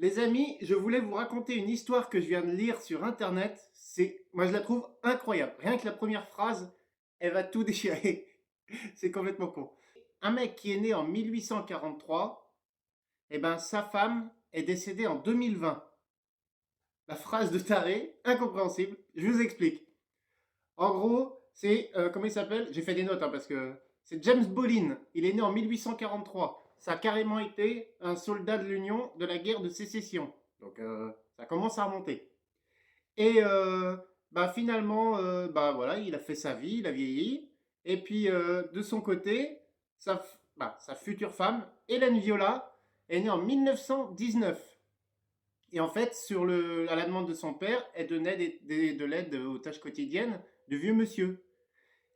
Les amis, je voulais vous raconter une histoire que je viens de lire sur internet. Moi je la trouve incroyable. Rien que la première phrase, elle va tout déchirer. C'est complètement con. Un mec qui est né en 1843, et ben sa femme est décédée en 2020. La phrase de taré, incompréhensible. Je vous explique. En gros, c'est comment il s'appelle? J'ai fait des notes parce que c'est James Bolin. Il est né en 1843. Ça a carrément été un soldat de l'Union de la guerre de sécession. Donc ça commence à remonter. Et bah finalement, bah voilà, il a fait sa vie, il a vieilli. Et puis de son côté, sa future femme, Hélène Viola, est née en 1919. Et en fait, à la demande de son père, elle donnait de l'aide aux tâches quotidiennes du vieux monsieur.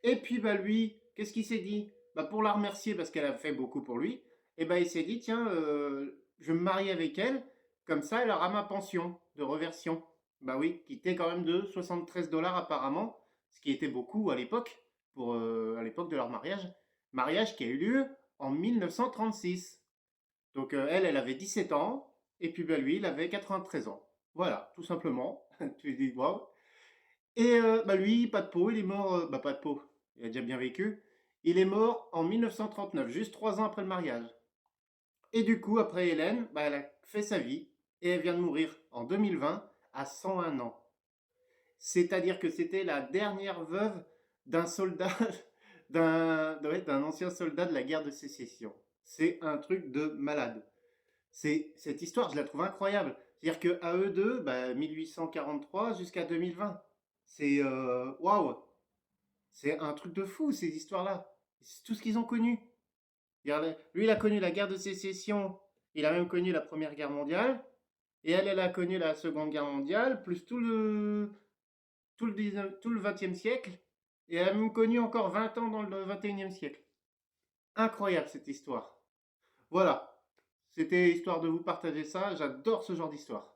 Et puis bah lui, qu'est-ce qu'il s'est dit? Bah pour la remercier parce qu'elle a fait beaucoup pour lui, et bah il s'est dit tiens, je vais me marier avec elle, comme ça elle aura ma pension de reversion. Bah oui, qui était quand même de 73 dollars apparemment, ce qui était beaucoup à l'époque à l'époque de leur mariage, mariage qui a eu lieu en 1936. Donc elle avait 17 ans et puis bah lui il avait 93 ans. Voilà, tout simplement. Tu dis waouh. Et bah lui, pas de peau, il est mort, bah pas de peau, il a déjà bien vécu. Il est mort en 1939, juste 3 ans après le mariage. Et du coup, après Hélène, bah, elle a fait sa vie et elle vient de mourir en 2020 à 101 ans. C'est-à-dire que c'était la dernière veuve d'un soldat, d'un ancien soldat de la guerre de sécession. C'est un truc de malade. Cette histoire, je la trouve incroyable. C'est-à-dire qu'à eux deux, bah, 1843 jusqu'à 2020. C'est waouh! C'est un truc de fou, ces histoires-là. C'est tout ce qu'ils ont connu. Lui, il a connu la guerre de sécession, il a même connu la Première Guerre mondiale, et elle a connu la Seconde Guerre mondiale, plus tout le 20e siècle, et elle a même connu encore 20 ans dans le 21e siècle. Incroyable cette histoire. Voilà, c'était histoire de vous partager ça, j'adore ce genre d'histoire.